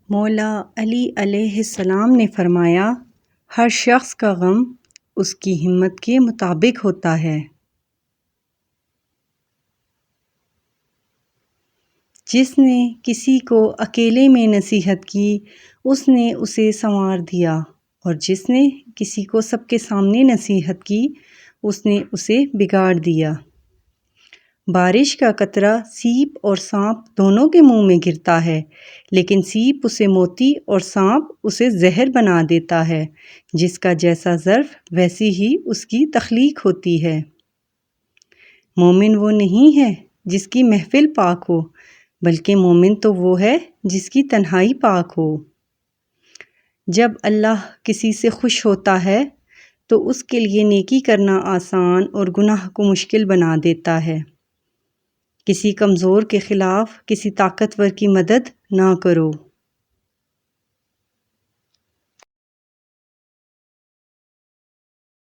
مولا علی علیہ السلام نے فرمایا، ہر شخص کا غم اس کی ہمت کے مطابق ہوتا ہے۔ جس نے کسی کو اکیلے میں نصیحت کی اس نے اسے سنوار دیا، اور جس نے کسی کو سب کے سامنے نصیحت کی اس نے اسے بگاڑ دیا۔ بارش کا قطرہ سیپ اور سانپ دونوں کے منہ میں گرتا ہے، لیکن سیپ اسے موتی اور سانپ اسے زہر بنا دیتا ہے۔ جس کا جیسا ظرف ویسی ہی اس کی تخلیق ہوتی ہے۔ مومن وہ نہیں ہے جس کی محفل پاک ہو، بلکہ مومن تو وہ ہے جس کی تنہائی پاک ہو۔ جب اللہ کسی سے خوش ہوتا ہے تو اس کے لیے نیکی کرنا آسان اور گناہ کو مشکل بنا دیتا ہے۔ کسی کمزور کے خلاف کسی طاقتور کی مدد نہ کرو۔